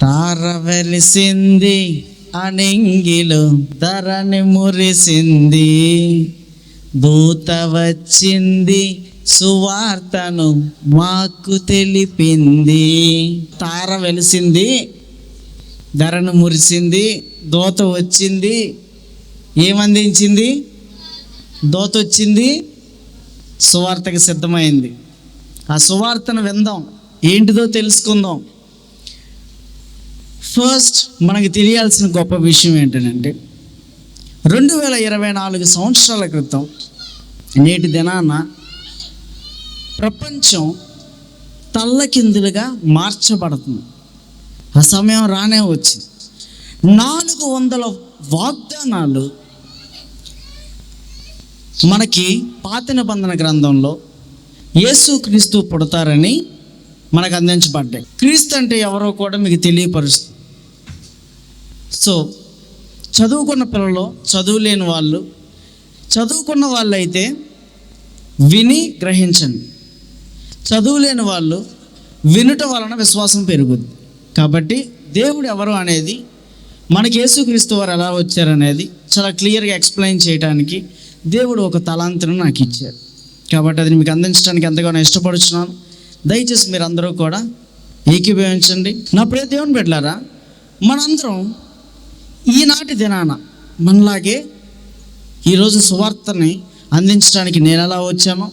తార వెలిసింది అణింగిలో ధరణి మురిసింది, దూత వచ్చింది సువార్తను మాకు తెలిపింది. తార వెలిసింది, ధరణి మురిసింది, దూత వచ్చింది. ఏమందించింది? దూత వచ్చింది, సువార్తకి సిద్ధమైంది. ఆ సువార్తను విందాం, ఏంటిదో తెలుసుకుందాం. ఫస్ట్ మనకి తెలియాల్సిన గొప్ప విషయం ఏంటంటే 2024 సంవత్సరాల క్రితం నేటి దినాన ప్రపంచం తల్లకిందులుగా మార్చబడుతుంది. ఆ సమయం రానే వచ్చింది. 400 వాగ్దానాలు మనకి పాత నిబంధన గ్రంథంలో యేసుక్రీస్తు పుడతారని మనకు అందించబడ్డాయి. క్రీస్తు అంటే ఎవరో కూడా మీకు తెలియపరుస్తుంది. సో చదువుకున్న పిల్లలు, చదువులేని వాళ్ళు, చదువుకున్న వాళ్ళు అయితే విని గ్రహించండి. చదువులేని వాళ్ళు వినుట వలన విశ్వాసం పెరుగుద్ది. కాబట్టి దేవుడు ఎవరు అనేది, మనకి యేసుక్రీస్తు వారు ఎలా వచ్చారనేది చాలా క్లియర్గా ఎక్స్ప్లెయిన్ చేయడానికి దేవుడు ఒక తలాంతును నాకు ఇచ్చారు. కాబట్టి అది మీకు అందించడానికి ఎంతగానో ఇష్టపడుతున్నాను. దయచేసి మీరు అందరూ కూడా ఏకీభవించండి. నా ప్రియ దేవుని బిడ్డలారా, మనందరం ఈనాటి దినాన మనలాగే ఈరోజు సువార్తని అందించడానికి నేను ఎలా వచ్చానో,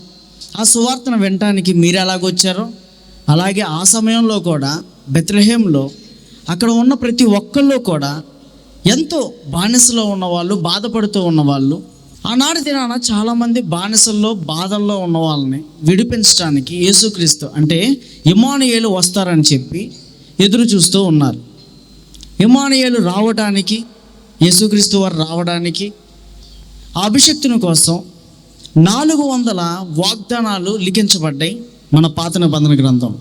ఆ సువార్తను వినటానికి మీరు ఎలాగొచ్చారో, అలాగే ఆ సమయంలో కూడా బెత్లెహేంలో అక్కడ ఉన్న ప్రతి ఒక్కళ్ళు కూడా ఎంతో బానిసలో ఉన్నవాళ్ళు, బాధపడుతూ ఉన్నవాళ్ళు. ఆనాటి దినాన చాలామంది బానిసల్లో, బాధల్లో ఉన్న వాళ్ళని విడిపించడానికి యేసుక్రీస్తు అంటే ఇమ్మానుయేలు వస్తారని చెప్పి ఎదురు చూస్తూ ఉన్నారు. ఇమ్మానుయేలు రావడానికి, యేసుక్రీస్తు వారు రావడానికి, ఆ అభిషక్తుని కోసం 400 వాగ్దానాలు లిఖించబడ్డాయి మన పాత నిబంధన గ్రంథం.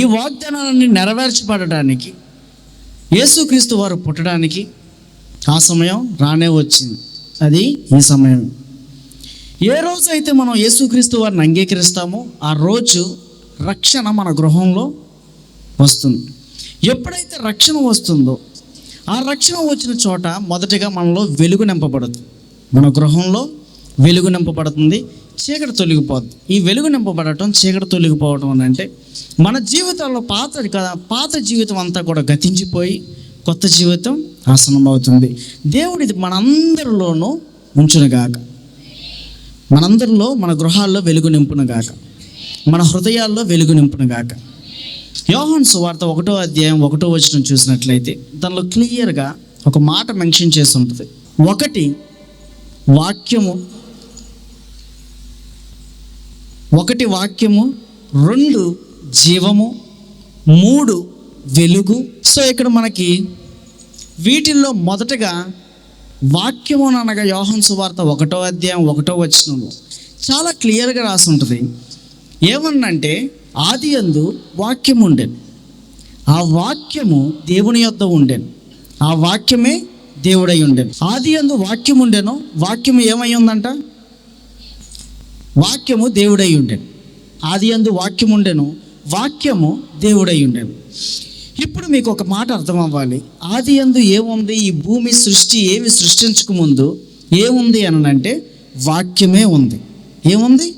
ఈ వాగ్దానాలన్నీ నెరవేర్చబడడానికి, యేసుక్రీస్తు వారు పుట్టడానికి ఆ సమయం రానే వచ్చింది. అది ఈ సమయం. ఏ రోజు అయితే మనం యేసుక్రీస్తు వారిని అంగీకరిస్తామో ఆ రోజు రక్షణ మన గృహంలో వస్తుంది. ఎప్పుడైతే రక్షణ వస్తుందో, ఆ రక్షణ వచ్చిన చోట మొదటిగా మనలో వెలుగు నింపబడుతుంది. మన గృహంలో వెలుగు నింపబడుతుంది, చీకటి తొలగిపోతుంది. ఈ వెలుగు నింపబడటం, చీకటి తొలగిపోవడం అని అంటే మన జీవితాల్లో పాత జీవితం అంతా కూడా గతించిపోయి కొత్త జీవితం ఆసన్నమవుతుంది. దేవుడు ఇది మనందరిలోనూ ఉంచునుగాక. మనందరిలో, మన గృహాల్లో వెలుగు నింపునుగాక, మన హృదయాల్లో వెలుగు నింపునుగాక. యోహాను సువార్త 1వ అధ్యాయం 1వ వచనం చూసినట్లయితే దానిలో క్లియర్గా ఒక మాట మెన్షన్ చేసి ఉంటుంది. 1 వాక్యము, 2 జీవము, 3 వెలుగు. సో ఇక్కడ మనకి వీటిల్లో మొదటగా వాక్యము అనగా యోహాను సువార్త 1వ అధ్యాయం 1వ వచనంలో చాలా క్లియర్గా రాసి ఉంటుంది. ఏమన్నంటే ఆదియందు వాక్యము ఉండెను, ఆ వాక్యము దేవుని యొద్ద ఉండెను, ఆ వాక్యమే దేవుడై ఉండెను. ఆదియందు వాక్యం ఉండెను, వాక్యము ఏమై ఉందంట? వాక్యము దేవుడై ఉండెను. ఆదియందు వాక్యం ఉండెను, వాక్యము దేవుడై ఉండెను. ఇప్పుడు మీకు ఒక మాట అర్థం అవ్వాలి. ఆదియందు ఏముంది? ఈ భూమి సృష్టి ఏమి సృష్టించక ముందు ఏముంది అని అంటే వాక్యమే ఉంది. ఏముంది?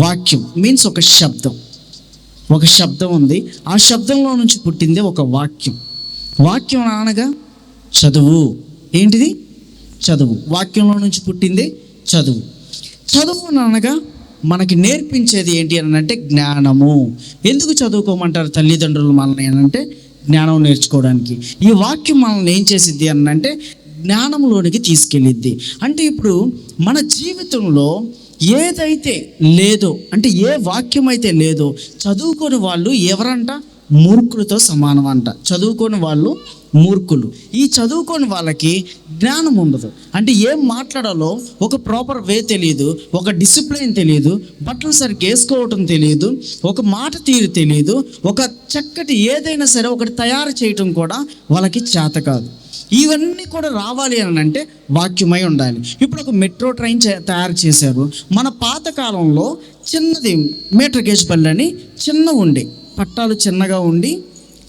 వాక్యం మీన్స్ ఒక శబ్దం ఉంది. ఆ శబ్దంలో నుంచి పుట్టింది ఒక వాక్యం. వాక్యం అనగా చదువు. ఏంటిది? చదువు. వాక్యంలో నుంచి పుట్టింది చదువు. చదువు అనగా మనకి నేర్పించేది ఏంటి అని అంటే జ్ఞానము. ఎందుకు చదువుకోమంటారు తల్లిదండ్రులు మనల్ని అని అంటే జ్ఞానం నేర్చుకోవడానికి. ఈ వాక్యం మనల్ని ఏం చేసిద్ది అని అంటే జ్ఞానంలోనికి తీసుకెళ్ళిద్ది. అంటే ఇప్పుడు మన జీవితంలో ఏదైతే లేదో, అంటే ఏ వాక్యం అయితే లేదో, చదువుకోని వాళ్ళు ఎవరంట? మూర్ఖులతో సమానం అంట. చదువుకోని వాళ్ళు మూర్ఖులు. ఈ చదువుకోని వాళ్ళకి జ్ఞానం ఉండదు. అంటే ఏం మాట్లాడాలో ఒక ప్రాపర్ వే తెలియదు, ఒక డిసిప్లిన్ తెలియదు, బట్టలు సరిగ్గా వేసుకోవటం తెలియదు, ఒక మాట తీరు తెలియదు, ఒక చక్కటి ఏదైనా సరే ఒకటి తయారు చేయటం కూడా వాళ్ళకి చేత కాదు. ఇవన్నీ కూడా రావాలి అని అంటే వాక్యమై ఉండాలి. ఇప్పుడు ఒక మెట్రో ట్రైన్ తయారు చేశారు. మన పాతకాలంలో చిన్నది మీటర్ గేజ్ బళ్ళు అని చిన్న ఉండే, పట్టాలు చిన్నగా ఉండి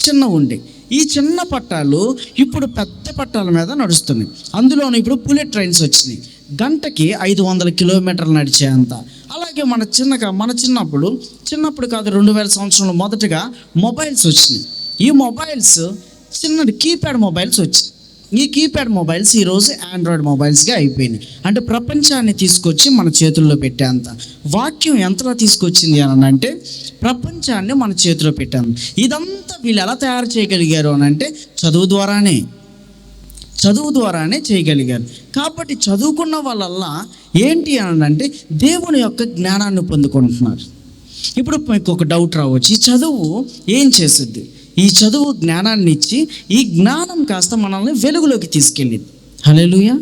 చిన్న ఉండే. ఈ చిన్న పట్టాలు ఇప్పుడు పెద్ద పట్టాల మీద నడుస్తున్నాయి. అందులోనూ ఇప్పుడు బుల్లెట్ ట్రైన్స్ వచ్చినాయి, గంటకి 500 కిలోమీటర్లు నడిచేంత. అలాగే మన చిన్నప్పుడు కాదు, 2000 సంవత్సరంలో మొదటగా మొబైల్స్ వచ్చినాయి. ఈ మొబైల్స్ చిన్నది కీప్యాడ్ మొబైల్స్ వచ్చాయి. ఈ కీప్యాడ్ మొబైల్స్ ఈరోజు ఆండ్రాయిడ్ మొబైల్స్గా అయిపోయినాయి. అంటే ప్రపంచాన్ని తీసుకొచ్చి మన చేతుల్లో పెట్టేంత వాక్యం ఎంతలా తీసుకొచ్చింది అని అంటే ప్రపంచాన్ని మన చేతిలో పెట్టాను. ఇదంతా వీళ్ళు ఎలా తయారు చేయగలిగారు అని అంటే చదువు ద్వారానే చేయగలిగారు. కాబట్టి చదువుకున్న వాళ్ళల్లా ఏంటి అని అంటే దేవుని యొక్క జ్ఞానాన్ని పొందుకుంటున్నారు. ఇప్పుడు మీకు ఒక డౌట్ రావచ్చు, ఈ చదువు ఏం చేస్తుంది? ఈ చదువు జ్ఞానాన్ని ఇచ్చి ఈ జ్ఞానం కాస్త మనల్ని వెలుగులోకి తీసుకెళ్ళింది. హల్లెలూయా.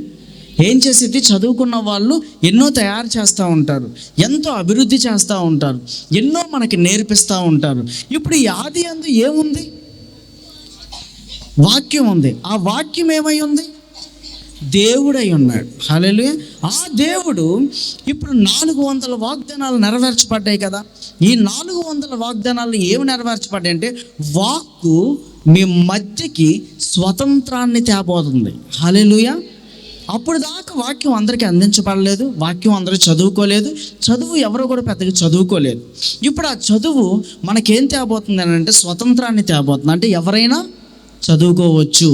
ఏం చేసేది? చదువుకున్న వాళ్ళు ఎన్నో తయారు చేస్తూ ఉంటారు, ఎంతో అభివృద్ధి చేస్తూ ఉంటారు, ఎన్నో మనకి నేర్పిస్తూ ఉంటారు. ఇప్పుడు ఈ ఆది అందు ఏముంది? వాక్యం ఉంది. ఆ వాక్యం ఏమై ఉంది? దేవుడై ఉన్నాడు. హల్లెలూయా. ఆ దేవుడు ఇప్పుడు 400 వాగ్దానాలు నెరవేర్చబడ్డాయి కదా. ఈ 400 వాగ్దానాలు ఏమి నెరవేర్చబడ్డాయి అంటే వాక్కు మీ మధ్యకి స్వతంత్రాన్ని తేబోతుంది. హల్లెలూయా. అప్పుడు దాకా వాక్యం అందరికీ అందించబడలేదు, వాక్యం అందరూ చదువుకోలేదు, చదువు ఎవరు కూడా పెద్దగా చదువుకోలేదు. ఇప్పుడు ఆ చదువు మనకేం తేబోతుంది అని అంటే స్వతంత్రాన్ని తేబోతుంది. అంటే ఎవరైనా చదువుకోవచ్చు,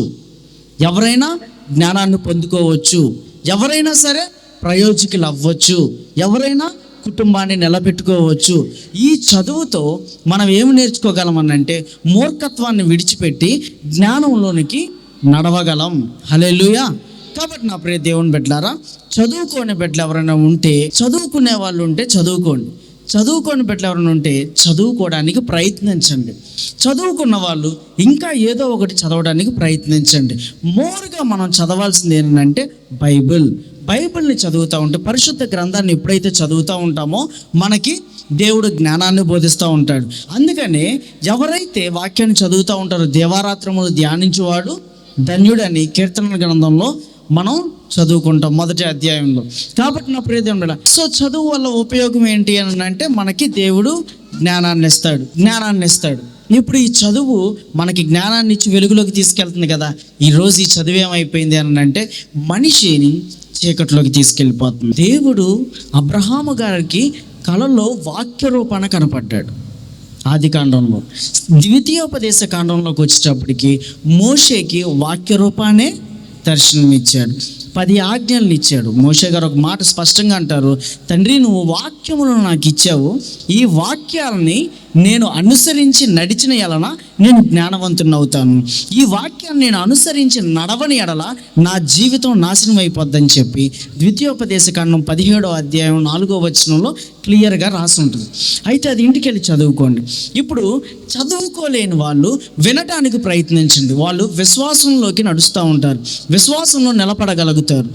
ఎవరైనా జ్ఞానాన్ని పొందుకోవచ్చు, ఎవరైనా సరే ప్రయోజకులు అవ్వచ్చు, ఎవరైనా కుటుంబాన్ని నిలబెట్టుకోవచ్చు. ఈ చదువుతో మనం ఏమి నేర్చుకోగలమనంటే మూర్ఖత్వాన్ని విడిచిపెట్టి జ్ఞానంలోనికి నడవగలం. హల్లెలూయా. కాబట్టి నా ప్రియ దేవుని బిడ్డలారా, చదువుకోని బిడ్డలు ఎవరైనా ఉంటే, చదువుకునే వాళ్ళు ఉంటే చదువుకోండి, చదువుకోని బిడ్డలు ఎవరైనా ఉంటే చదువుకోవడానికి ప్రయత్నించండి. చదువుకున్న వాళ్ళు ఇంకా ఏదో ఒకటి చదవడానికి ప్రయత్నించండి. మోరుగా మనం చదవాల్సింది ఏంటంటే బైబిల్ని చదువుతూ ఉంటే, పరిశుద్ధ గ్రంథాన్ని ఎప్పుడైతే చదువుతూ ఉంటామో మనకి దేవుడు జ్ఞానాన్ని బోధిస్తూ ఉంటాడు. అందుకనే ఎవరైతే వాక్యాన్ని చదువుతూ ఉంటారో దేవారాత్రములు ధ్యానించేవాడు ధన్యుడని కీర్తన గ్రంథంలో మనం చదువుకుంటాం, 1వ అధ్యాయంలో. కాబట్టి నా ప్రియ దేవుడా, సో చదువు వల్ల ఉపయోగం ఏంటి అని అంటే మనకి దేవుడు జ్ఞానాన్ని ఇస్తాడు. ఇప్పుడు ఈ చదువు మనకి జ్ఞానాన్ని ఇచ్చి వెలుగులోకి తీసుకెళ్తుంది కదా. ఈరోజు ఈ చదువు ఏమైపోయింది అని అంటే మనిషిని చీకట్లోకి తీసుకెళ్ళిపోతుంది. దేవుడు అబ్రహాము గారికి కలలో వాక్య రూపాన కనపడ్డాడు. ఆది కాండంలో, ద్వితీయోపదేశ కాండంలోకి వచ్చేటప్పటికి మోషేకి వాక్య రూపానే దర్శనం ఇచ్చాడు, 10 ఆజ్ఞలను ఇచ్చాడు. మోషే గారు ఒక మాట స్పష్టంగా అంటారు, తండ్రి నువ్వు వాక్యములను నాకు ఇచ్చావు, ఈ వాక్యాలని నేను అనుసరించి నడిచిన ఎడల నేను జ్ఞానవంతుని అవుతాను, ఈ వాక్యాన్ని నేను అనుసరించి నడవని ఎడల నా జీవితం నాశనం అయిపోద్దని చెప్పి ద్వితీయోపదేశ కాండం 17వ అధ్యాయం 4వ వచనంలో క్లియర్గా రాసి ఉంటుంది. అయితే అది ఇంటికి వెళ్ళి చదువుకోండి. ఇప్పుడు చదువుకోలేని వాళ్ళు వినటానికి ప్రయత్నించండి. వాళ్ళు విశ్వాసంలోకి నడుస్తూ ఉంటారు, విశ్వాసంలో నిలబడగలుగుతారు.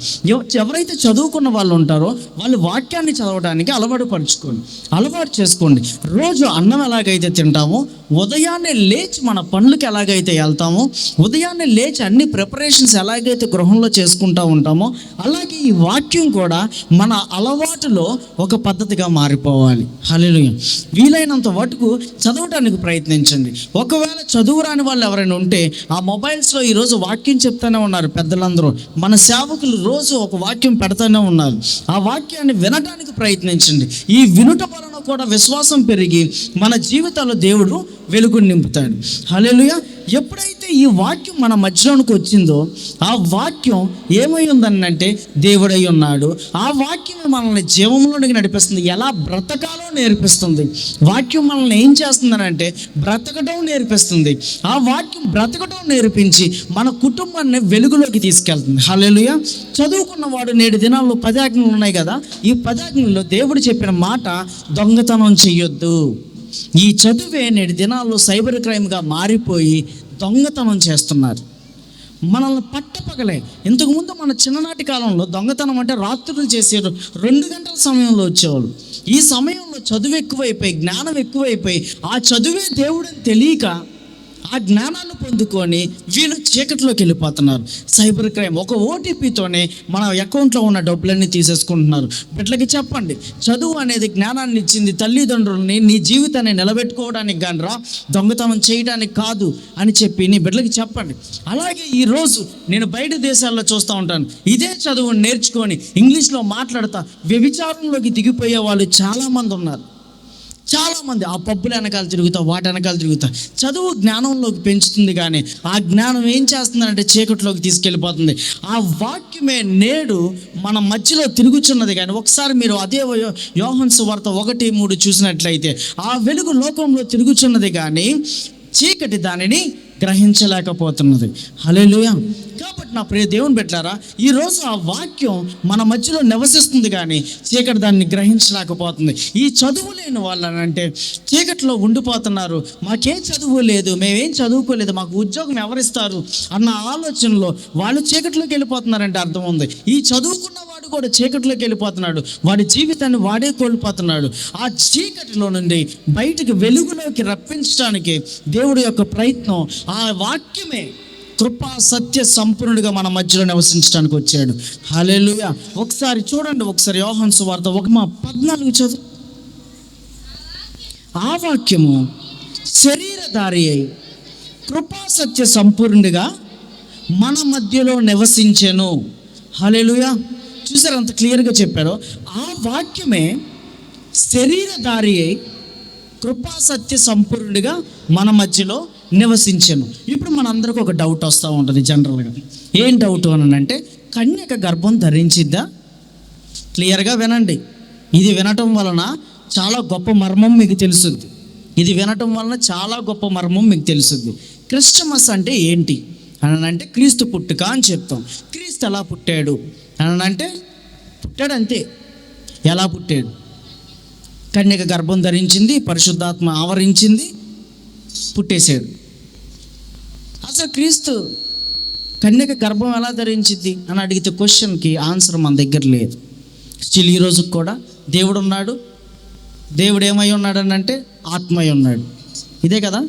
ఎవరైతే చదువుకున్న వాళ్ళు ఉంటారో వాళ్ళు వాక్యాన్ని చదవడానికి అలవాటు చేసుకోండి. రోజు అన్నం ఎలాగైతే తింటామో, ఉదయాన్నే లేచి మన పనులకి ఎలాగైతే వెళ్తామో, ఉదయాన్నే లేచి అన్ని ప్రిపరేషన్స్ ఎలాగైతే గృహంలో చేసుకుంటూ ఉంటామో, అలాగే ఈ వాక్యం కూడా మన అలవాటులో ఒక పద్ధతిగా మారిపోవాలి. హల్లెలూయా. వీలైనంత మటుకు చదవటానికి ప్రయత్నించండి. ఒకవేళ చదువు రాని వాళ్ళు ఎవరైనా ఉంటే ఆ మొబైల్స్లో ఈరోజు వాక్యం చెప్తూనే ఉన్నారు పెద్దలందరూ, మన సేవకులు రోజు ఒక వాక్యం పెడతానే ఉన్నారు. ఆ వాక్యాన్ని వినడానికి ప్రయత్నించండి. ఈ వినుట వలన కూడా విశ్వాసం పెరిగి మన జీవితాల్లో దేవుడు వెలుగుని నింపుతాడు. హల్లెలూయా. ఎప్పుడైతే ఈ వాక్యం మన మధ్యలోనికి వచ్చిందో ఆ వాక్యం ఏమై ఉందనంటే దేవుడై ఉన్నాడు. ఆ వాక్యం మనల్ని జీవంలోనికి నడిపిస్తుంది, ఎలా బ్రతకాలో నేర్పిస్తుంది. వాక్యం మనల్ని ఏం చేస్తుందనంటే బ్రతకడం నేర్పిస్తుంది. ఆ వాక్యం బ్రతకడం నేర్పించి మన కుటుంబాన్ని వెలుగులోకి తీసుకెళ్తుంది. హల్లెలూయా. చదువుకున్న వాడు నేటి దినాల్లో 10 ఆజ్ఞలు ఉన్నాయి కదా. ఈ 10 ఆజ్ఞల్లో దేవుడు చెప్పిన మాట దొంగతనం చెయ్యొద్దు. ఈ చదువే నేటి దినాల్లో సైబర్ క్రైమ్గా మారిపోయి దొంగతనం చేస్తున్నారు. మనల్ని పట్టపగలే. ఇంతకుముందు మన చిన్ననాటి కాలంలో దొంగతనం అంటే రాత్రులు చేసేవారు, 2 గంటల సమయంలో వచ్చేవాళ్ళు. ఈ సమయంలో చదువు ఎక్కువైపోయి, జ్ఞానం ఎక్కువైపోయి, ఆ చదువే దేవుడని తెలియక ఆ జ్ఞానాన్ని పొందుకొని వీళ్ళు చీకటిలోకి వెళ్ళిపోతున్నారు. సైబర్ క్రైమ్, ఒక ఓటీపీతోనే మన అకౌంట్లో ఉన్న డబ్బులన్నీ తీసేసుకుంటున్నారు. బిడ్డలకి చెప్పండి, చదువు అనేది జ్ఞానాన్ని ఇచ్చింది తల్లిదండ్రులని నీ జీవితాన్ని నిలబెట్టుకోవడానికి కానరా, దొంగతనం చేయడానికి కాదు అని చెప్పి నీ బిడ్డలకి చెప్పండి. అలాగే ఈరోజు నేను బయట దేశాల్లో చూస్తూ ఉంటాను, ఇదే చదువుని నేర్చుకొని ఇంగ్లీష్లో మాట్లాడతా వ్యభిచారంలోకి దిగిపోయే వాళ్ళు చాలామంది ఉన్నారు. చాలామంది ఆ పబ్బుల వెనకాల తిరుగుతా, వాటి వెనకాల తిరుగుతా. చదువు జ్ఞానంలోకి పెంచుతుంది, కానీ ఆ జ్ఞానం ఏం చేస్తుందంటే చీకటిలోకి తీసుకెళ్ళిపోతుంది. ఆ వాక్యమే నేడు మన మధ్యలో తిరుగుచున్నది. కానీ ఒకసారి మీరు అదే యోహాను సువార్త 1:3 చూసినట్లయితే, ఆ వెలుగు లోకంలో తిరుగుచున్నది కానీ చీకటి దానిని గ్రహించలేకపోతున్నది. హల్లెలూయా. కాబట్టి నా ప్రియ దేవుని బిడ్డలారా, ఈరోజు ఆ వాక్యం మన మధ్యలో నివసిస్తుంది కానీ చీకటి దాన్ని గ్రహించలేకపోతుంది. ఈ చదువు లేని వాళ్ళనంటే చీకటిలో ఉండిపోతున్నారు. మాకేం చదువు లేదు, మేమేం చదువుకోలేదు, మాకు ఉద్యోగం ఎవరిస్తారు అన్న ఆలోచనలో వాళ్ళు చీకటిలోకి వెళ్ళిపోతున్నారంటే అర్థం ఉంది. ఈ చదువుకున్న వాడు కూడా చీకటిలోకి వెళ్ళిపోతున్నాడు, వాడి జీవితాన్ని వాడే కోల్పోతున్నాడు. ఆ చీకటిలో నుండి బయటికి వెలుగులోకి రప్పించడానికి దేవుడి యొక్క ప్రయత్నం, ఆ వాక్యమే కృపా సత్య సంపూర్ణుడిగా మన మధ్యలో నివసించడానికి వచ్చాడు. హల్లెలూయా. ఒకసారి చూడండి, ఒకసారి యోహాను సువార్త 1:14 చదువు. ఆ వాక్యము శరీరధారి అయి కృపా సత్య సంపూర్ణుడిగా మన మధ్యలో నివసించెను. హల్లెలూయా. చూసారు అంత క్లియర్గా చెప్పారు. ఆ వాక్యమే శరీరధారి అయి కృపా సత్య సంపూర్ణుడిగా మన మధ్యలో నివసించెను. ఇప్పుడు మనందరికీ ఒక డౌట్ వస్తూ ఉంటుంది జనరల్గా. ఏం డౌట్ అని అంటే, కన్యక గర్భం ధరించిద్దా? క్లియర్గా వినండి. ఇది వినటం వలన చాలా గొప్ప మర్మం మీకు తెలుస్తుంది. ఇది వినటం వలన చాలా గొప్ప మర్మం మీకు తెలుస్తుంది. క్రిస్టమస్ అంటే ఏంటి అని అంటే, క్రీస్తు పుట్టుక అని చెప్తాం. క్రీస్తు ఎలా పుట్టాడు అని అంటే, పుట్టాడు అంతే. ఎలా పుట్టాడు? కన్యక గర్భం ధరించింది, పరిశుద్ధాత్మ ఆవరించింది, పుట్టేశాడు. అసలు క్రీస్తు కన్యక గర్భం ఎలా ధరించింది అని అడిగితే క్వశ్చన్కి ఆన్సర్ మన దగ్గర లేదు. స్టిల్ ఈ రోజుకి కూడా దేవుడు ఉన్నాడు. దేవుడు ఏమై ఉన్నాడు అని అంటే ఆత్మై ఉన్నాడు. ఇదే కదా,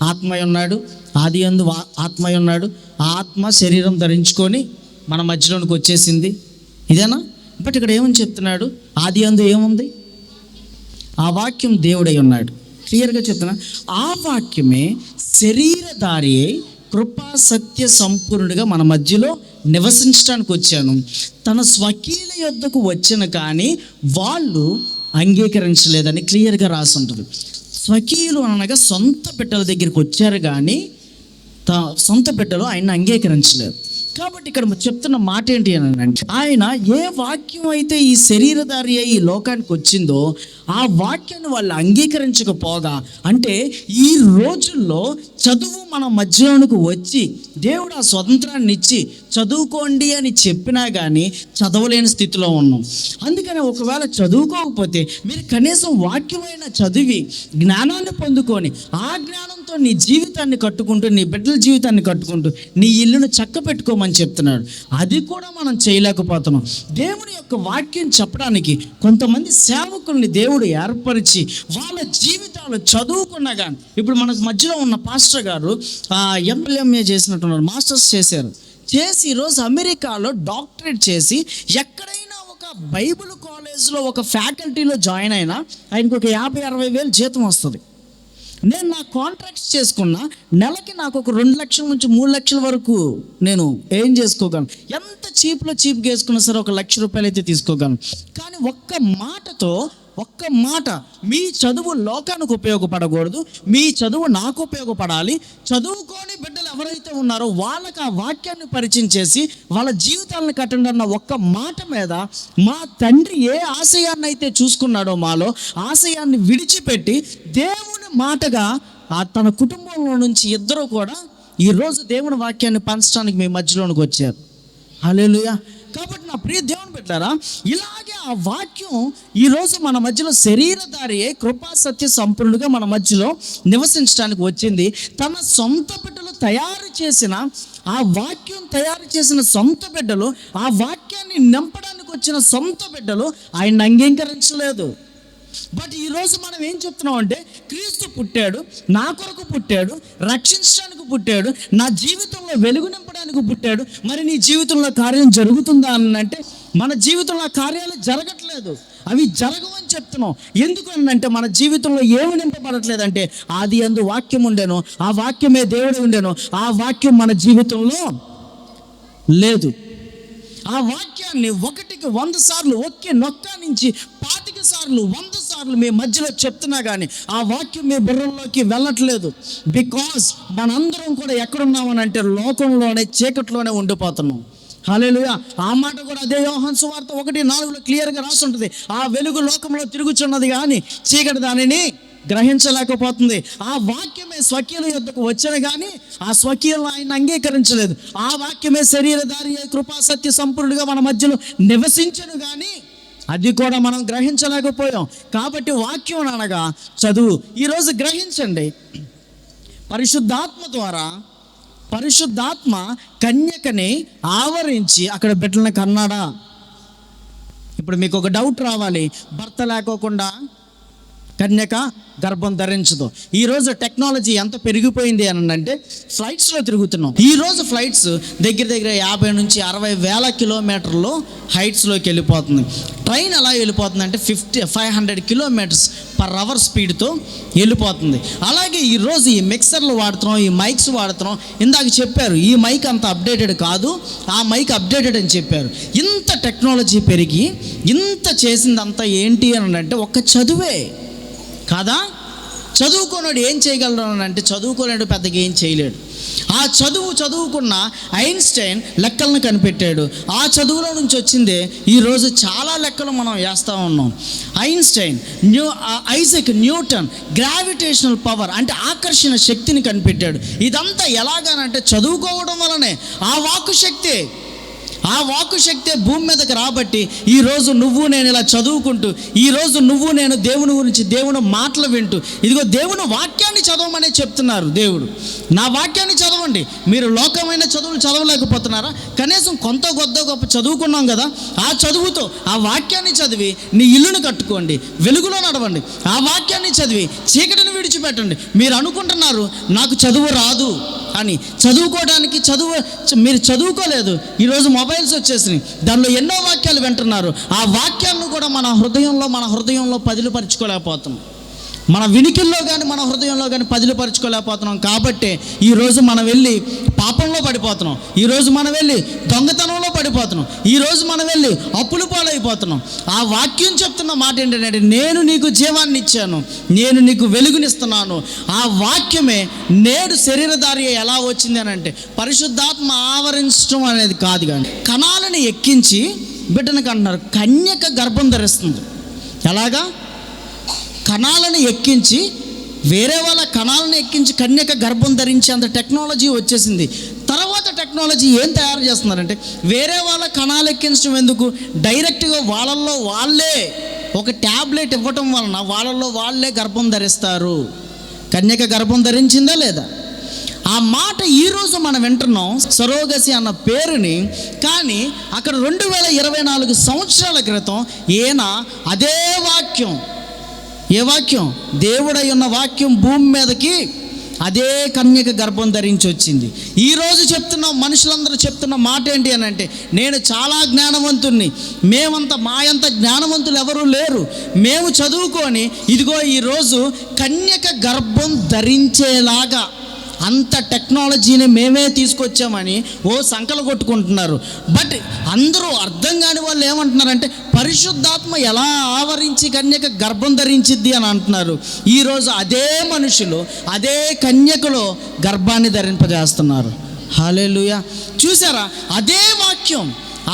ఆత్మై ఉన్నాడు. ఆది యందు ఆత్మై ఉన్నాడు. ఆ ఆత్మ శరీరం ధరించుకొని మన మధ్యలోనికి వచ్చేసింది. ఇదేనా? బట్ ఇక్కడ ఏమని చెప్తున్నాడు? ఆది యందు ఏముంది? ఆ వాక్యం దేవుడై ఉన్నాడు. క్లియర్గా చెప్తున్నా, ఆ వాక్యమే శరీరధారి అయి కృపా సత్య సంపూర్ణుడిగా మన మధ్యలో నివసించడానికి వచ్చాను. తన స్వకీయుల యొద్దకు వచ్చిన కానీ వాళ్ళు అంగీకరించలేదని క్లియర్గా రాసి ఉంటుంది. స్వకీయులు అనగా సొంత బిడ్డల దగ్గరికి వచ్చారు కానీ సొంత బిడ్డలు ఆయన అంగీకరించలేదు. కాబట్టి ఇక్కడ చెప్తున్న మాట ఏంటి అని అంటే, ఆయన ఏ వాక్యం అయితే ఈ శరీరధారి అయి ఈ లోకానికి వచ్చిందో ఆ వాక్యాన్ని వాళ్ళు అంగీకరించకపోగా, అంటే ఈ రోజుల్లో చదువు మన మధ్యలోనికి వచ్చి దేవుడు ఆ స్వతంత్రాన్ని ఇచ్చి చదువుకోండి అని చెప్పినా కానీ చదవలేని స్థితిలో ఉన్నాం. అందుకని ఒకవేళ చదువుకోకపోతే మీరు కనీసం వాక్యమైన చదివి జ్ఞానాన్ని పొందుకొని ఆ జ్ఞానంతో నీ జీవితాన్ని కట్టుకుంటూ, నీ బిడ్డల జీవితాన్ని కట్టుకుంటూ నీ ఇల్లును చక్క పెట్టుకోమని చెప్తున్నాడు. అది కూడా మనం చేయలేకపోతున్నాం. దేవుని యొక్క వాక్యం చెప్పడానికి కొంతమంది సేవకుల్ని దేవుడు ఏర్పరిచి వాళ్ళ జీవితాలు చదువుకున్నా కానీ, ఇప్పుడు మనకు మధ్యలో ఉన్న పాస్టర్ గారు ఎంఎల్ఎంఏ చేసినట్టున్నారు, మాస్టర్స్ చేసి ఈరోజు అమెరికాలో డాక్టరేట్ చేసి ఎక్కడైనా ఒక బైబిల్ కాలేజ్లో ఒక ఫ్యాకల్టీలో జాయిన్ అయినా ఆయనకు ఒక 50-60 వేలు జీతం వస్తుంది. నేను నా కాంట్రాక్ట్స్ చేసుకున్నా నెలకి నాకు ఒక 2 లక్షల నుంచి 3 లక్షల వరకు నేను ఏం చేసుకోగలను. ఎంత చీప్గా వేసుకున్నా సరే 1 లక్ష రూపాయలు అయితే తీసుకోగలను. కానీ ఒక్క మాట మీ చదువు లోకానికి ఉపయోగపడకూడదు, మీ చదువు నాకు ఉపయోగపడాలి. చదువుకోని బిడ్డలు ఎవరైతే ఉన్నారో వాళ్ళకి ఆ వాక్యాన్ని పరిచయం చేసి వాళ్ళ జీవితాలను కట్టండి అన్న ఒక్క మాట మీద మా తండ్రి ఏ ఆశయాన్ని అయితే చూసుకున్నాడో మాలో ఆశయాన్ని విడిచిపెట్టి దేవుని మాటగా తన కుటుంబంలో నుంచి ఇద్దరు కూడా ఈరోజు దేవుని వాక్యాన్ని పంచడానికి మీ మధ్యలోనికి వచ్చారు. హల్లెలూయా. కాబట్టి నా ప్రియ దేవుని బిడ్డలారా, ఇలాగే ఆ వాక్యం ఈరోజు మన మధ్యలో శరీరధారి కృపా సత్య సంపూర్ణుడిగా మన మధ్యలో నివసించడానికి వచ్చింది. తన సొంత బిడ్డలు తయారు చేసిన ఆ వాక్యం తయారు చేసిన సొంత బిడ్డలు, ఆ వాక్యాన్ని నింపడానికి వచ్చిన సొంత బిడ్డలు ఆయన అంగీకరించలేదు. బట్ ఈరోజు మనం ఏం చెప్తున్నాం అంటే, క్రీస్తు పుట్టాడు, నా కొరకు పుట్టాడు, రక్షించడానికి పుట్టాడు, నా జీవితంలో వెలుగు నింపడానికి పుట్టాడు. మరి నీ జీవితంలో కార్యం జరుగుతుందా అని అంటే మన జీవితంలో కార్యాలు జరగట్లేదు, అవి జరగవని చెప్తున్నాం. ఎందుకు అంటే మన జీవితంలో ఏమి నింపబడట్లేదంటే ఆదియందు వాక్యం ఉండెను, ఆ వాక్యమే దేవుడు ఉండెను, ఆ వాక్యం మన జీవితంలో లేదు. ఆ వాక్యాన్ని 1కి 100 సార్లు నొక్క నుంచి 25 సార్లు 100 సార్లు మీ మధ్యలో చెప్తున్నా కానీ ఆ వాక్యం మీ బుర్రలోకి వెళ్ళట్లేదు. బికాజ్ మనందరం కూడా ఎక్కడున్నామని అంటే లోకంలోనే, చీకట్లోనే ఉండిపోతున్నాం. హల్లెలూయా. ఆ మాట కూడా అదే యోహాను సువార్త 1:4 క్లియర్గా రాసి ఉంటుంది. ఆ వెలుగు లోకంలో తిరుగుచున్నది కానీ చీకటి దానిని గ్రహించలేకపోతుంది. ఆ వాక్యమే స్వకీయుల యొద్దకు వచ్చాను కానీ ఆ స్వకీయులను ఆయన అంగీకరించలేదు. ఆ వాక్యమే శరీరధారి కృపా సత్య సంపూర్ణుడిగా మన మధ్యలో నివసించను కానీ అది కూడా మనం గ్రహించలేకపోయాం. కాబట్టి వాక్యం అనగా చదువు. ఈరోజు గ్రహించండి, పరిశుద్ధాత్మ ద్వారా పరిశుద్ధాత్మ కన్యకని ఆవరించి అక్కడ బిడ్డలను కన్నాడా. ఇప్పుడు మీకు ఒక డౌట్ రావాలి, భర్త లేకోకుండా కన్యక గర్భం ధరించదు. ఈరోజు టెక్నాలజీ ఎంత పెరిగిపోయింది అని అంటే ఫ్లైట్స్లో తిరుగుతున్నాం. ఈరోజు ఫ్లైట్స్ దగ్గర 50 నుంచి 60 వేల కిలోమీటర్లు హైట్స్లోకి వెళ్ళిపోతుంది. ట్రైన్ ఎలా వెళ్ళిపోతుంది అంటే 500 కిలోమీటర్స్ పర్ అవర్ స్పీడ్తో వెళ్ళిపోతుంది. అలాగే ఈరోజు ఈ మిక్సర్లు వాడుతున్నాం, ఈ మైక్స్ వాడుతున్నాం. ఇందాక చెప్పారు ఈ మైక్ అంత అప్డేటెడ్ కాదు, ఆ మైక్ అప్డేటెడ్ అని చెప్పారు. ఇంత టెక్నాలజీ పెరిగి ఇంత చేసిందంతా ఏంటి అని అంటే ఒక్క చదువే కాదా. చదువుకోనాడు ఏం చేయగలడు అని అంటే చదువుకోలేడు, పెద్దగా ఏం చేయలేడు. ఆ చదువుకున్న ఐన్స్టైన్ లెక్కలను కనిపెట్టాడు. ఆ చదువులో నుంచి వచ్చిందే ఈరోజు చాలా లెక్కలు మనం వేస్తూ ఉన్నాం. Einstein, Isaac Newton gravitational power అంటే ఆకర్షణ శక్తిని కనిపెట్టాడు. ఇదంతా ఎలాగనంటే చదువుకోవడం వలనే. ఆ వాక్కు శక్తే భూమి మీదకి రాబట్టి ఈరోజు నువ్వు నేను ఇలా చదువుకుంటూ, ఈరోజు నువ్వు నేను దేవుని గురించి దేవుని మాటలు వింటూ, ఇదిగో దేవుని వాక్యాన్ని చదవమనే చెప్తున్నారు. దేవుడు నా వాక్యాన్ని చదవండి. మీరు లోకమైన చదువులు చదవలేకపోతున్నారా? కనీసం కొంత గొప్ప చదువుకున్నాం కదా, ఆ చదువుతో ఆ వాక్యాన్ని చదివి నీ ఇల్లును కట్టుకోండి, వెలుగులో నడవండి. ఆ వాక్యాన్ని చదివి చీకటిని విడిచిపెట్టండి. మీరు అనుకుంటున్నారు నాకు చదువు రాదు అని. చదువుకోవడానికి మీరు చదువుకోలేదు. ఈరోజు మొబైల్స్ వచ్చేసినాయి, దానిలో ఎన్నో వాక్యాలు వింటున్నారు. ఆ వాక్యాలను కూడా మన హృదయంలో పదిలిపరుచుకోలేకపోతున్నాం. మన వినికిల్లో కానీ మన హృదయంలో కానీ పదిలిపరుచుకోలేకపోతున్నాం. కాబట్టి ఈరోజు మనం వెళ్ళి పాపంలో పడిపోతున్నాం, ఈరోజు మనం వెళ్ళి దొంగతనంలో పడిపోతున్నాం, ఈరోజు మనం వెళ్ళి అప్పులు పాలైపోతున్నాం. ఆ వాక్యం చెప్తున్న మాట ఏంటంటే నేను నీకు జీవాన్ని ఇచ్చాను, నేను నీకు వెలుగునిస్తున్నాను. ఆ వాక్యమే నేడు శరీరధారి ఎలా వచ్చింది అని అంటే పరిశుద్ధాత్మ ఆవరించడం అనేది కాదు, కానీ కణాలను ఎక్కించి బిడ్డనికి అంటున్నారు. కన్యక గర్భం ధరిస్తుంది. ఎలాగా? కణాలను ఎక్కించి, వేరే వాళ్ళ కణాలను ఎక్కించి కన్యక గర్భం ధరించి అంత టెక్నాలజీ వచ్చేసింది. తర్వాత టెక్నాలజీ ఏం తయారు చేస్తున్నారంటే వేరే వాళ్ళ కణాలు ఎక్కించడం ఎందుకు, డైరెక్ట్గా వాళ్ళల్లో వాళ్ళే ఒక ట్యాబ్లెట్ ఇవ్వటం వలన వాళ్ళల్లో వాళ్ళే గర్భం ధరిస్తారు. కన్యక గర్భం ధరించిందా లేదా? ఆ మాట ఈరోజు మనం వింటున్నాం, సరోగసి అన్న పేరుని. కానీ అక్కడ 2024 సంవత్సరాల క్రితం ఈయన అదే వాక్యం, ఏ వాక్యం? దేవుడై ఉన్న వాక్యం భూమి మీదకి అదే కన్యక గర్భం ధరించి వచ్చింది. ఈరోజు చెప్తున్నాం, మనుషులందరూ చెప్తున్న మాట ఏంటి అని అంటే నేను చాలా జ్ఞానవంతుణ్ణి, మా అంత జ్ఞానవంతులు ఎవరూ లేరు, మేము చదువుకొని ఇదిగో ఈరోజు కన్యక గర్భం ధరించేలాగా అంత టెక్నాలజీని మేమే తీసుకొచ్చామని సంకలు కొట్టుకుంటున్నారు. బట్ అందరూ అర్థం కాని వాళ్ళు ఏమంటున్నారంటే పరిశుద్ధాత్మ ఎలా ఆవరించి కన్యక గర్భం ధరించిద్ది అని అంటున్నారు. ఈరోజు అదే మనుషులు అదే కన్యకలో గర్భాన్ని ధరింపజేస్తున్నారు. హల్లెలూయా. చూసారా? అదే వాక్యం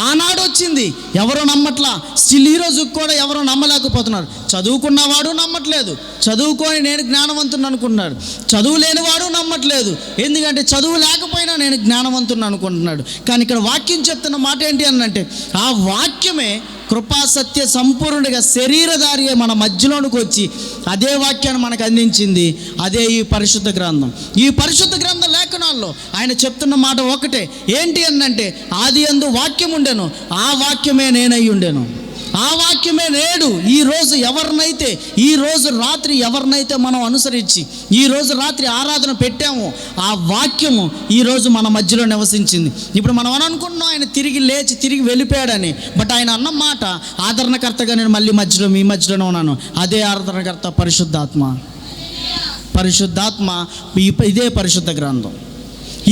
ఆనాడు వచ్చింది, ఎవరో నమ్మట్లా. స్టిల్ ఈరోజు కూడా ఎవరో నమ్మలేకపోతున్నారు. చదువుకున్నవాడు నమ్మట్లేదు, చదువుకొని నేను జ్ఞానవంతుని అనుకుంటున్నాడు. చదువు లేనివాడు నమ్మట్లేదు, ఎందుకంటే చదువు లేకపోయినా నేను జ్ఞానవంతుని అనుకుంటున్నాడు. కానీ ఇక్కడ వాక్యం చెప్తున్న మాట ఏంటి అనంటే ఆ వాక్యమే కృపా సత్య సంపూర్ణుడిగా శరీరధారి మన మధ్యలోనికి వచ్చి అదే వాక్యాన్ని మనకు అందించింది. అదే ఈ పరిశుద్ధ గ్రంథం. ఈ పరిశుద్ధ గ్రంథ లేఖనాల్లో ఆయన చెప్తున్న మాట ఒకటే, ఏంటి అనంటే ఆదియందు వాక్యం ఉండెను, ఆ వాక్యమే నేనై ఉండెను. ఆ వాక్యమే నేడు ఈరోజు రాత్రి ఎవరినైతే మనం అనుసరించి ఈరోజు రాత్రి ఆరాధన పెట్టామో ఆ వాక్యము ఈరోజు మన మధ్యలో నివసించింది. ఇప్పుడు మనం అనుకుంటున్నాం ఆయన తిరిగి లేచి తిరిగి వెళ్ళిపోయాడని, బట్ ఆయన అన్న మాట ఆదరణకర్తగా నేను మళ్ళీ మీ మధ్యలోనే ఉన్నాను. అదే ఆదరణకర్త పరిశుద్ధాత్మ ఇదే పరిశుద్ధ గ్రంథం.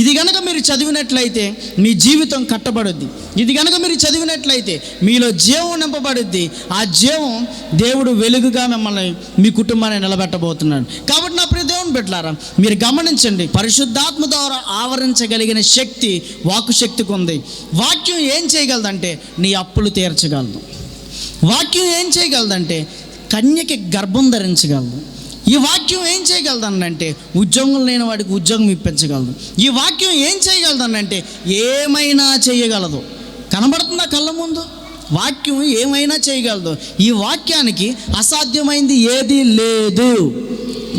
ఇది కనుక మీరు చదివినట్లయితే మీ జీవితం కట్టబడుద్ది. ఇది కనుక మీరు చదివినట్లయితే మీలో జీవం నింపబడుద్ది. ఆ జీవం దేవుడు వెలుగుగా మిమ్మల్ని మీ కుటుంబాన్ని నిలబెట్టబోతున్నాడు. కాబట్టి నా ప్రియ దేవుని బిడ్డలారా, మీరు గమనించండి, పరిశుద్ధాత్మ ద్వారా ఆవరించగలిగిన శక్తి వాక్కు శక్తికి ఉంది. వాక్యం ఏం చేయగలదంటే నీ అప్పులు తీర్చగలదు. వాక్యం ఏం చేయగలదంటే కన్యకి గర్భం ధరించగలదు. ఈ వాక్యం ఏం చేయగలదనంటే ఉద్యోగం లేని వాడికి ఉద్యోగం ఇప్పించగలదు. ఈ వాక్యం ఏం చేయగలదనంటే ఏమైనా చేయగలదు. కనబడుతుందా కళ్ళ ముందు? వాక్యం ఏమైనా చేయగలదు. ఈ వాక్యానికి అసాధ్యమైంది ఏదీ లేదు.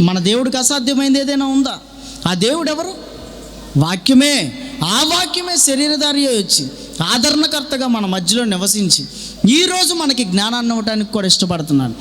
మన దేవుడికి అసాధ్యమైంది ఏదైనా ఉందా? ఆ దేవుడు ఎవరు? వాక్యమే. ఆ వాక్యమే శరీరధారి వచ్చి ఆదరణకర్తగా మన మధ్యలో నివసించి ఈరోజు మనకి జ్ఞానాన్ని ఇవ్వడానికి కూడా ఇష్టపడుతున్నాను.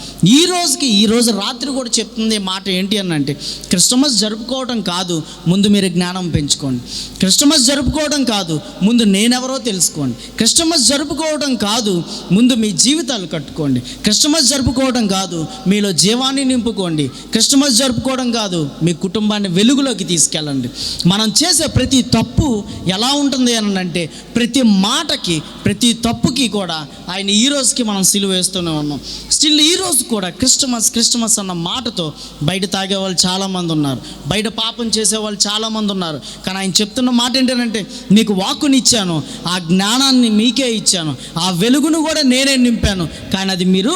ఈరోజు రాత్రి కూడా చెప్తుంది మాట ఏంటి అని అంటే, క్రిస్టమస్ జరుపుకోవడం కాదు, ముందు మీరు జ్ఞానం పెంచుకోండి. క్రిస్టమస్ జరుపుకోవడం కాదు, ముందు నేనెవరో తెలుసుకోండి. క్రిస్టమస్ జరుపుకోవడం కాదు, ముందు మీ జీవితాలు కట్టుకోండి. క్రిస్టమస్ జరుపుకోవడం కాదు, మీలో జీవాన్ని నింపుకోండి. క్రిస్టమస్ జరుపుకోవడం కాదు, మీ కుటుంబాన్ని వెలుగులోకి తీసుకెళ్ళండి. మనం చేసే ప్రతి తప్పు ఎలా ఉంటుంది అని అంటే, ప్రతి మాటకి ప్రతి తప్పుకి కూడా ఆయన ఈ రోజుకి మనం సిలువ వేస్తూనే ఉన్నాం. స్టిల్ ఈరోజు కూడా క్రిస్టమస్ అన్న మాటతో బయట తాగేవాళ్ళు చాలామంది ఉన్నారు, బయట పాపం చేసేవాళ్ళు చాలామంది ఉన్నారు. కానీ ఆయన చెప్తున్న మాట ఏంటంటే, మీకు వాక్కునిచ్చాను, ఆ జ్ఞానాన్ని మీకే ఇచ్చాను, ఆ వెలుగును కూడా నేనే నింపాను, కానీ అది మీరు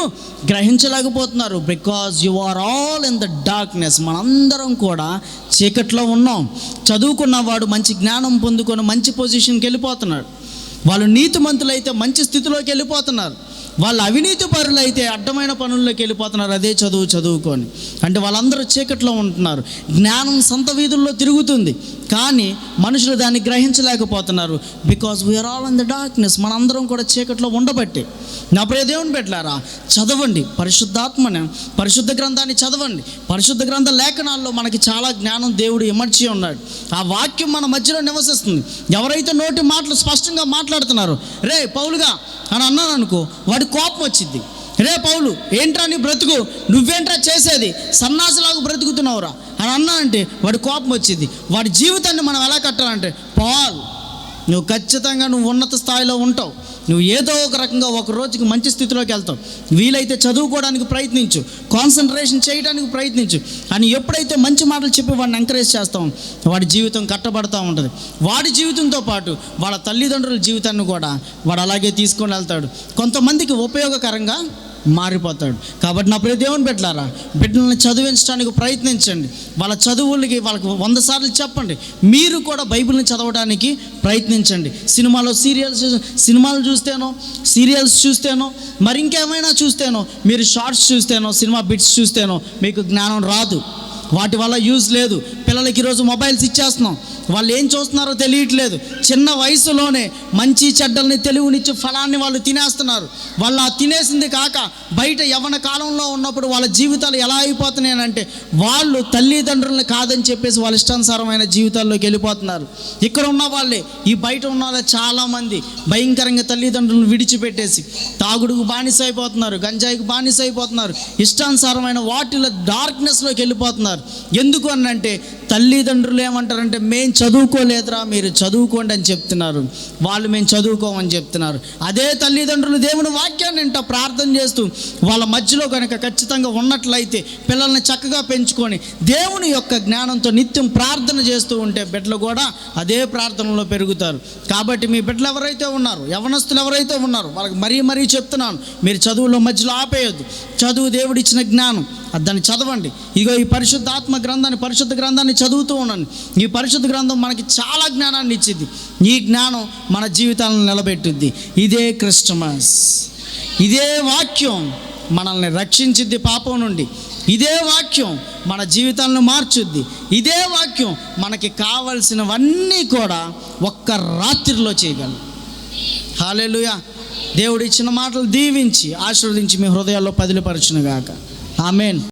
గ్రహించలేకపోతున్నారు. Because you are all in the darkness. మనందరం కూడా చీకట్లో ఉన్నాం. చదువుకున్నవాడు మంచి జ్ఞానం పొందుకొని మంచి పొజిషన్కి వెళ్ళిపోతున్నాడు. వాళ్ళు నీతిమంతులైతే మంచి స్థితిలోకి వెళ్ళిపోతున్నారు. వాళ్ళు అవినీతి పరులైతే అడ్డమైన పనుల్లోకి వెళ్ళిపోతున్నారు. అదే చదువుకొని అంటే వాళ్ళందరూ చీకట్లో ఉంటున్నారు. జ్ఞానం సంత వీధుల్లో తిరుగుతుంది, కానీ మనుషులు దాన్ని గ్రహించలేకపోతున్నారు. Because we are all in the darkness. మనందరం కూడా చీకట్లో ఉండబట్టి. నా ప్రియ దేవుని బిడ్డలారా, చదవండి పరిశుద్ధ గ్రంథాన్ని చదవండి. పరిశుద్ధ గ్రంథ లేఖనాల్లో మనకి చాలా జ్ఞానం దేవుడు ఇమర్చి ఉన్నాడు. ఆ వాక్యం మన మధ్యలో నివసిస్తుంది. ఎవరైతే నోటి మాటలు స్పష్టంగా మాట్లాడుతున్నారు, రే పౌలుగా అని అన్నాను అనుకో, వాడి కోపం వచ్చింది. రే పౌలు, ఏంట్రా నీ బ్రతుకు, నువ్వేంట్రా చేసేది, సన్నాసిలాగా బ్రతుకుతున్నావురా అని అన్నా అంటే వాడి కోపం వచ్చింది. వాడి జీవితాన్ని మనం ఎలా కట్టాలంటే, పాల్ నువ్వు ఖచ్చితంగా ఉన్నత స్థాయిలో ఉంటావు. నువ్వు ఏదో ఒక రకంగా ఒక రోజుకి మంచి స్థితిలోకి వెళ్తావు. వీలైతే చదువుకోవడానికి ప్రయత్నించు, కాన్సన్ట్రేషన్ చేయడానికి ప్రయత్నించు అని ఎప్పుడైతే మంచి మాటలు చెప్పి వాడిని ఎంకరేజ్ చేస్తాం, వాడి జీవితం కట్టబడుతూ ఉంటుంది. వాడి జీవితంతో పాటు వాళ్ళ తల్లిదండ్రుల జీవితాన్ని కూడా వాడు అలాగే తీసుకొని వెళ్తాడు. కొంతమందికి ఉపయోగకరంగా మారిపోతాడు. కాబట్టి నా ప్రియ దేవుని బిడ్డలను చదివించడానికి ప్రయత్నించండి. వాళ్ళ చదువులకి వాళ్ళకి 100 సార్లు చెప్పండి. మీరు కూడా బైబిల్ని చదవడానికి ప్రయత్నించండి. సినిమాలు చూస్తేనో, సీరియల్స్ చూస్తేనో, మరి ఇంకేమైనా చూస్తేనో, మీరు షార్ట్స్ చూస్తేనో, సినిమా బిట్స్ చూస్తేనో మీకు జ్ఞానం రాదు. వాటి వల్ల యూజ్ లేదు. పిల్లలకి ఈరోజు మొబైల్స్ ఇచ్చేస్తున్నాం, వాళ్ళు ఏం చూస్తున్నారో తెలియట్లేదు. చిన్న వయసులోనే మంచి చెడ్డల్ని తెలివినిచ్చి ఫలాన్ని వాళ్ళు తినేస్తున్నారు. వాళ్ళు ఆ తినేసింది కాక బయట యవ్వన కాలంలో ఉన్నప్పుడు వాళ్ళ జీవితాలు ఎలా అయిపోతున్నాయి అంటే, వాళ్ళు తల్లిదండ్రులను కాదని చెప్పేసి వాళ్ళ ఇష్టానుసారమైన జీవితాల్లోకి వెళ్ళిపోతున్నారు. ఇక్కడ ఉన్న వాళ్ళే, ఈ బయట ఉన్న వాళ్ళే చాలామంది భయంకరంగా తల్లిదండ్రులను విడిచిపెట్టేసి తాగుడుకు బానిస అయిపోతున్నారు, గంజాయికి బానిస అయిపోతున్నారు, ఇష్టానుసారమైన వాటిలో డార్క్నెస్లోకి వెళ్ళిపోతున్నారు. ఎందుకు అనంటే, తల్లిదండ్రులు ఏమంటారంటే, మేము చదువుకోలేదురా, మీరు చదువుకోండి అని చెప్తున్నారు. వాళ్ళు మేము చదువుకోమని చెప్తున్నారు. అదే తల్లిదండ్రులు దేవుని వాక్యాన్ని వింటూ ప్రార్థన చేస్తూ వాళ్ళ మధ్యలో కనుక ఖచ్చితంగా ఉన్నట్లయితే, పిల్లల్ని చక్కగా పెంచుకొని దేవుని యొక్క జ్ఞానంతో నిత్యం ప్రార్థన చేస్తూ ఉంటే బిడ్డలు కూడా అదే ప్రార్థనలో పెరుగుతారు. కాబట్టి మీ బిడ్డలు ఎవరైతే ఉన్నారో, యవ్వనస్తులు ఎవరైతే ఉన్నారో, వాళ్ళకి మరీ చెప్తున్నాను, మీరు చదువులో మధ్యలో ఆపేయొద్దు. చదువు దేవుడు ఇచ్చిన జ్ఞానం, దాన్ని చదవండి. ఇగో ఈ పరిశుద్ధ గ్రంథాన్ని చదువుతూ ఉండండి. ఈ పరిశుద్ధ గ్రంథం మనకి చాలా జ్ఞానాన్ని ఇచ్చింది. ఈ జ్ఞానం మన జీవితాలను నిలబెట్టుద్ది. ఇదే క్రిస్టమస్. ఇదే వాక్యం మనల్ని రక్షించిద్ది పాపం నుండి. ఇదే వాక్యం మన జీవితాలను మార్చుద్ది. ఇదే వాక్యం మనకి కావలసినవన్నీ కూడా ఒక్క రాత్రిలో చేయగలరు. హల్లెలూయా. దేవుడు ఇచ్చిన మాటలు దీవించి ఆశీర్వదించి మీ హృదయాల్లో పదిలపరచునుగాక. ఆమేన్.